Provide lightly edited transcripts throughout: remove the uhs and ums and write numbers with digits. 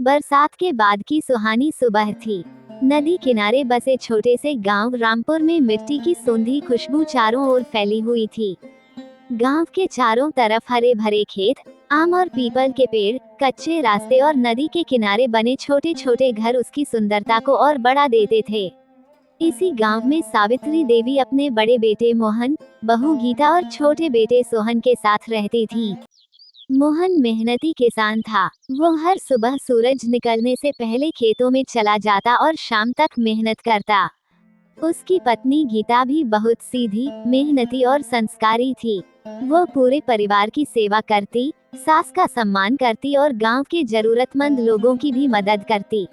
बरसात के बाद की सुहानी सुबह थी। नदी किनारे बसे छोटे से गांव रामपुर में मिट्टी की सूंधी खुशबू चारों ओर फैली हुई थी। गांव के चारों तरफ हरे भरे खेत, आम और पीपल के पेड़, कच्चे रास्ते और नदी के किनारे बने छोटे छोटे घर उसकी सुंदरता को और बढ़ा देते थे। इसी गांव में सावित्री देवी अपने बड़े बेटे मोहन, बहू गीता और छोटे बेटे सोहन के साथ रहती थी। मोहन मेहनती किसान था। वो हर सुबह सूरज निकलने से पहले खेतों में चला जाता और शाम तक मेहनत करता। उसकी पत्नी गीता भी बहुत सीधी, मेहनती और संस्कारी थी। वो पूरे परिवार की सेवा करती, सास का सम्मान करती और गांव के जरूरतमंद लोगों की भी मदद करती।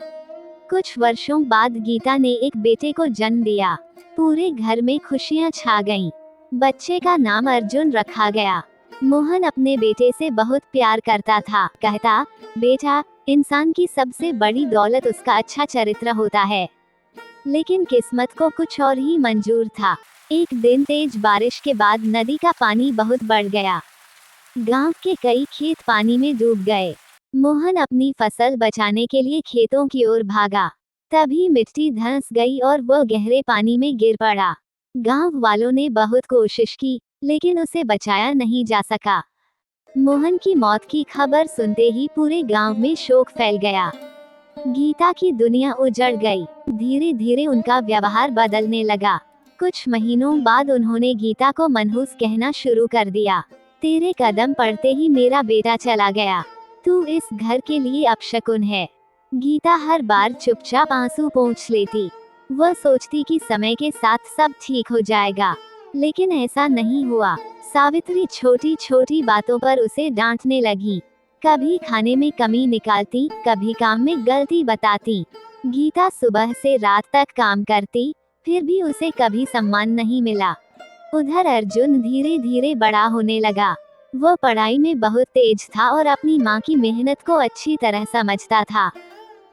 कुछ वर्षों बाद गीता ने एक बेटे को जन्म दिया। पूरे घर में खुशियां छा गईं। बच्चे का नाम अर्जुन रखा गया। मोहन अपने बेटे से बहुत प्यार करता था। कहता, बेटा, इंसान की सबसे बड़ी दौलत उसका अच्छा चरित्र होता है। लेकिन किस्मत को कुछ और ही मंजूर था। एक दिन तेज बारिश के बाद नदी का पानी बहुत बढ़ गया। गांव के कई खेत पानी में डूब गए। मोहन अपनी फसल बचाने के लिए खेतों की ओर भागा। तभी मिट्टी धंस गई और वह गहरे पानी में गिर पड़ा। गांव वालों ने बहुत कोशिश की, लेकिन उसे बचाया नहीं जा सका। मोहन की मौत की खबर सुनते ही पूरे गांव में शोक फैल गया। गीता की दुनिया उजड़ गई। धीरे धीरे उनका व्यवहार बदलने लगा। कुछ महीनों बाद उन्होंने गीता को मनहूस कहना शुरू कर दिया। तेरे कदम पड़ते ही मेरा बेटा चला गया। तू इस घर के लिए अपशकुन है। गीता हर बार चुपचाप आंसू पोंछ लेती। वह सोचती कि समय के साथ सब ठीक हो जाएगा, लेकिन ऐसा नहीं हुआ। सावित्री छोटी छोटी बातों पर उसे डांटने लगी। कभी खाने में कमी निकालती, कभी काम में गलती बताती। गीता सुबह से रात तक काम करती, फिर भी उसे कभी सम्मान नहीं मिला। उधर अर्जुन धीरे धीरे बड़ा होने लगा। वह पढ़ाई में बहुत तेज था और अपनी माँ की मेहनत को अच्छी तरह समझता था।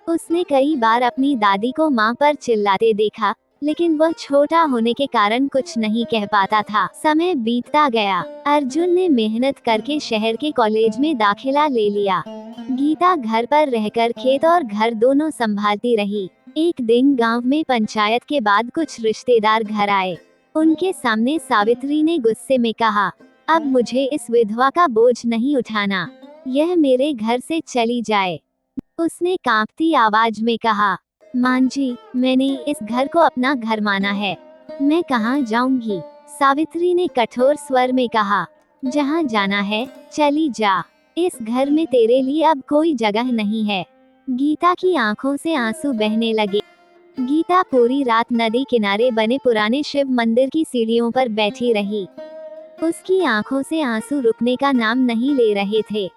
उसने कई बार अपनी दादी को माँ पर चिल्लाते देखा, लेकिन वह छोटा होने के कारण कुछ नहीं कह पाता था। समय बीतता गया। अर्जुन ने मेहनत करके शहर के कॉलेज में दाखिला ले लिया। गीता घर पर रहकर खेत और घर दोनों संभालती रही। एक दिन गांव में पंचायत के बाद कुछ रिश्तेदार घर आए। उनके सामने सावित्री ने गुस्से में कहा, अब मुझे इस विधवा का बोझ नहीं उठाना। यह मेरे घर से चली जाए। उसने कांपती आवाज में कहा, मां जी, मैंने इस घर को अपना घर माना है। मैं कहाँ जाऊंगी? सावित्री ने कठोर स्वर में कहा, जहाँ जाना है चली जा। इस घर में तेरे लिए अब कोई जगह नहीं है। गीता की आंखों से आंसू बहने लगे। गीता पूरी रात नदी किनारे बने पुराने शिव मंदिर की सीढ़ियों पर बैठी रही। उसकी आंखों से आंसू रुकने का नाम नहीं ले रहे थे।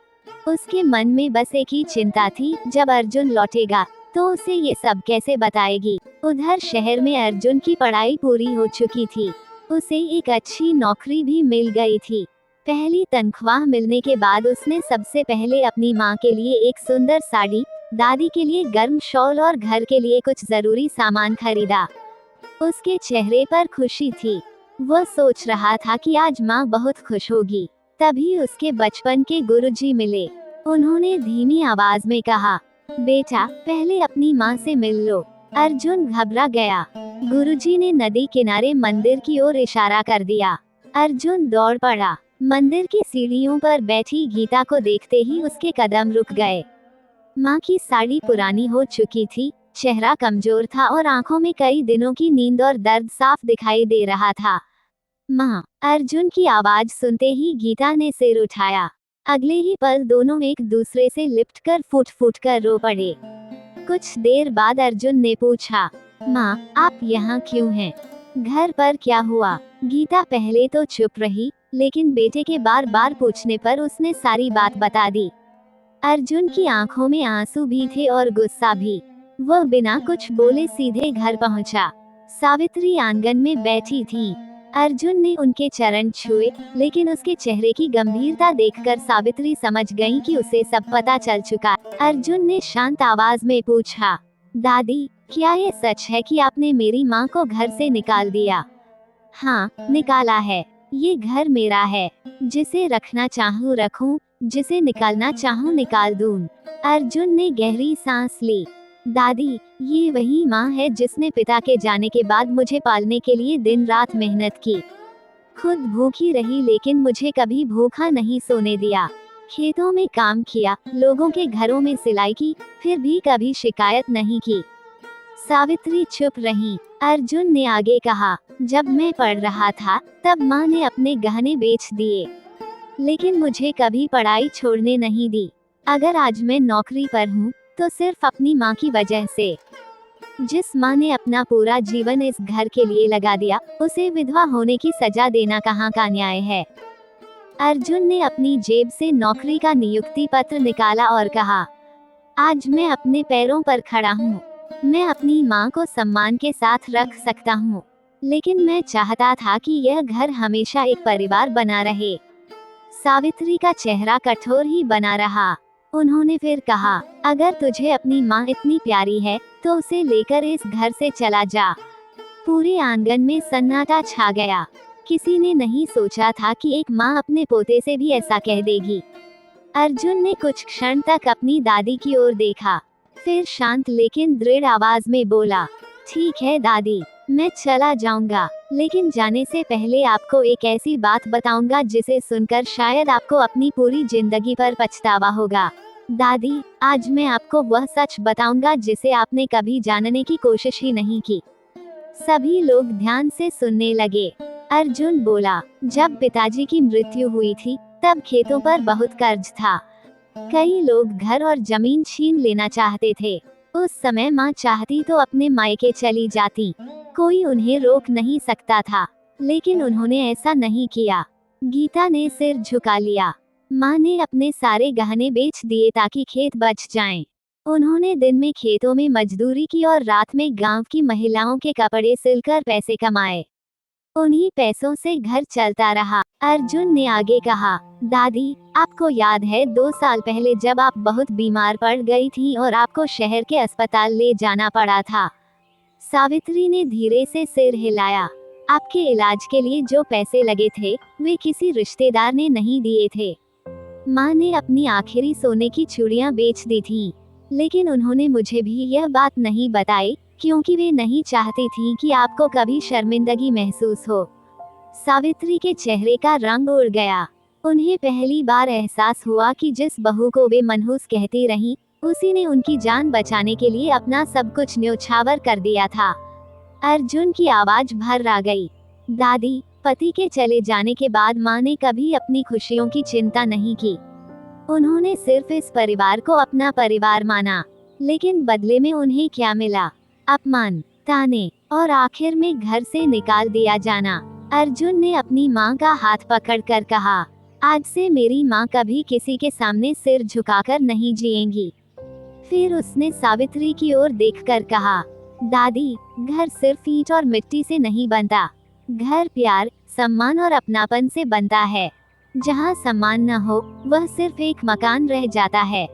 उसके मन में बस एक ही चिंता थी, जब अर्जुन लौटेगा तो उसे ये सब कैसे बताएगी। उधर शहर में अर्जुन की पढ़ाई पूरी हो चुकी थी। उसे एक अच्छी नौकरी भी मिल गई थी। पहली तनख्वाह मिलने के बाद उसने सबसे पहले अपनी माँ के लिए एक सुंदर साड़ी, दादी के लिए गर्म शॉल और घर के लिए कुछ जरूरी सामान खरीदा। उसके चेहरे पर खुशी थी। वह सोच रहा था कि आज माँ बहुत खुश होगी। तभी उसके बचपन के गुरुजी मिले। उन्होंने धीमी आवाज में कहा, बेटा, पहले अपनी माँ से मिल लो। अर्जुन घबरा गया। गुरुजी ने नदी किनारे मंदिर की ओर इशारा कर दिया। अर्जुन दौड़ पड़ा। मंदिर की सीढ़ियों पर बैठी गीता को देखते ही उसके कदम रुक गए। माँ की साड़ी पुरानी हो चुकी थी, चेहरा कमजोर था और आंखों में कई दिनों की नींद और दर्द साफ दिखाई दे रहा था। माँ, अर्जुन की आवाज सुनते ही गीता ने सिर उठाया। अगले ही पल दोनों एक दूसरे से लिपटकर फूट फूट कर रो पड़े। कुछ देर बाद अर्जुन ने पूछा, माँ, आप यहाँ क्यों हैं? घर पर क्या हुआ? गीता पहले तो चुप रही, लेकिन बेटे के बार बार पूछने पर उसने सारी बात बता दी। अर्जुन की आंखों में आंसू भी थे और गुस्सा भी। वह बिना कुछ बोले सीधे घर पहुंचा। सावित्री आंगन में बैठी थी। अर्जुन ने उनके चरण छुए, लेकिन उसके चेहरे की गंभीरता देखकर सावित्री समझ गई कि उसे सब पता चल चुका। अर्जुन ने शांत आवाज में पूछा, दादी, क्या ये सच है कि आपने मेरी माँ को घर से निकाल दिया? हाँ, निकाला है। ये घर मेरा है। जिसे रखना चाहूँ रखूं, जिसे निकालना चाहूँ निकाल दूं। अर्जुन ने गहरी सांस ली। दादी, ये वही माँ है जिसने पिता के जाने के बाद मुझे पालने के लिए दिन रात मेहनत की। खुद भूखी रही लेकिन मुझे कभी भूखा नहीं सोने दिया। खेतों में काम किया, लोगों के घरों में सिलाई की, फिर भी कभी शिकायत नहीं की। सावित्री चुप रही। अर्जुन ने आगे कहा, जब मैं पढ़ रहा था तब माँ ने अपने गहने बेच दिए, लेकिन मुझे कभी पढ़ाई छोड़ने नहीं दी। अगर आज मैं नौकरी पर हूँ तो सिर्फ अपनी माँ की वजह से। जिस माँ ने अपना पूरा जीवन इस घर के लिए लगा दिया, उसे विधवा होने की सजा देना कहाँ का न्याय है। अर्जुन ने अपनी जेब से नौकरी का नियुक्ति पत्र निकाला और कहा, आज मैं अपने पैरों पर खड़ा हूँ। मैं अपनी माँ को सम्मान के साथ रख सकता हूँ, लेकिन मैं चाहता था कि यह घर हमेशा एक परिवार बना रहे। सावित्री का चेहरा कठोर ही बना रहा। उन्होंने फिर कहा, अगर तुझे अपनी माँ इतनी प्यारी है तो उसे लेकर इस घर से चला जा। पूरे आंगन में सन्नाटा छा गया। किसी ने नहीं सोचा था कि एक माँ अपने पोते से भी ऐसा कह देगी। अर्जुन ने कुछ क्षण तक अपनी दादी की ओर देखा, फिर शांत लेकिन दृढ़ आवाज में बोला, ठीक है दादी, मैं चला जाऊंगा, लेकिन जाने से पहले आपको एक ऐसी बात बताऊंगा जिसे सुनकर शायद आपको अपनी पूरी जिंदगी पर पछतावा होगा। दादी, आज मैं आपको वह सच बताऊंगा जिसे आपने कभी जानने की कोशिश ही नहीं की। सभी लोग ध्यान से सुनने लगे। अर्जुन बोला, जब पिताजी की मृत्यु हुई थी तब खेतों पर बहुत कर्ज था। कई लोग घर और जमीन छीन लेना चाहते थे। उस समय माँ चाहती तो अपने मायके चली जाती, कोई उन्हें रोक नहीं सकता था, लेकिन उन्होंने ऐसा नहीं किया। गीता ने सिर झुका लिया। माँ ने अपने सारे गहने बेच दिए ताकि खेत बच जाएं। उन्होंने दिन में खेतों में मजदूरी की और रात में गांव की महिलाओं के कपड़े सिलकर पैसे कमाए। उन्हीं पैसों से घर चलता रहा। अर्जुन ने आगे कहा, दादी, आपको याद है 2 साल पहले जब आप बहुत बीमार पड़ गई थी और आपको शहर के अस्पताल ले जाना पड़ा था। सावित्री ने धीरे से सिर हिलाया। आपके इलाज के लिए जो पैसे लगे थे वे किसी रिश्तेदार ने नहीं दिए थे। माँ ने अपनी आखिरी सोने की चूड़ियाँ बेच दी थी, लेकिन उन्होंने मुझे भी यह बात नहीं बताई क्योंकि वे नहीं चाहती थी कि आपको कभी शर्मिंदगी महसूस हो। सावित्री के चेहरे का रंग उड़ गया। उन्हें पहली बार एहसास हुआ कि जिस बहू को वे मनहूस कहती रहीं, उसी ने उनकी जान बचाने के लिए अपना सब कुछ न्योछावर कर दिया था। अर्जुन की आवाज भर आ गई। दादी, पति के चले जाने के बाद माँ ने कभी अपनी खुशियों की चिंता नहीं की। उन्होंने सिर्फ इस परिवार को अपना परिवार माना, लेकिन बदले में उन्हें क्या मिला? अपमान, ताने और आखिर में घर से निकाल दिया जाना। अर्जुन ने अपनी माँ का हाथ पकड़कर कहा, आज से मेरी माँ कभी किसी के सामने सिर झुकाकर नहीं जिएंगी। फिर उसने सावित्री की ओर देखकर कहा, दादी, घर सिर्फ ईंट और मिट्टी से नहीं बनता। घर प्यार, सम्मान और अपनापन से बनता है। जहाँ सम्मान न हो, वह सिर्फ एक मकान रह जाता है।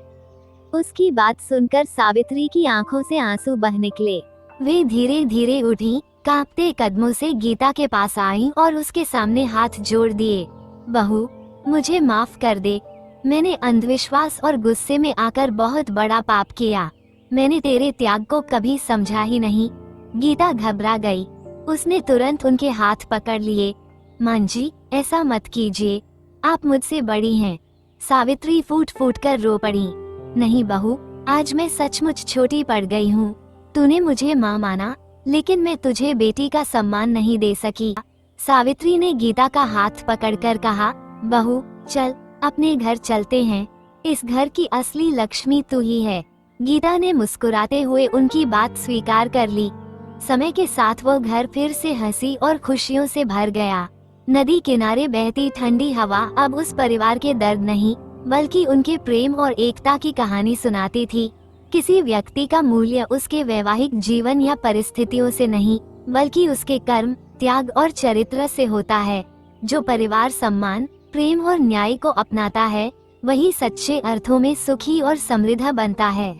उसकी बात सुनकर सावित्री की आंखों से आंसू बह निकले। वे धीरे धीरे उठी, कांपते कदमों से गीता के पास आई और उसके सामने हाथ जोड़ दिए। बहू, मुझे माफ कर दे। मैंने अंधविश्वास और गुस्से में आकर बहुत बड़ा पाप किया। मैंने तेरे त्याग को कभी समझा ही नहीं। गीता घबरा गई। उसने तुरंत उनके हाथ पकड़ लिए। मां जी, ऐसा मत कीजिए, आप मुझसे बड़ी हैं। सावित्री फूट फूट कर रो पड़ी। नहीं बहू, आज मैं सचमुच छोटी पड़ गई हूँ। तूने मुझे माँ माना, लेकिन मैं तुझे बेटी का सम्मान नहीं दे सकी। सावित्री ने गीता का हाथ पकड़कर कहा, बहू चल, अपने घर चलते हैं। इस घर की असली लक्ष्मी तू ही है। गीता ने मुस्कुराते हुए उनकी बात स्वीकार कर ली। समय के साथ वो घर फिर से हंसी और खुशियों से भर गया। नदी किनारे बहती ठंडी हवा अब उस परिवार के दर्द नहीं, बल्कि उनके प्रेम और एकता की कहानी सुनाती थी। किसी व्यक्ति का मूल्य उसके वैवाहिक जीवन या परिस्थितियों से नहीं, बल्कि उसके कर्म, त्याग और चरित्र से होता है। जो परिवार सम्मान, प्रेम और न्याय को अपनाता है, वही सच्चे अर्थों में सुखी और समृद्ध बनता है।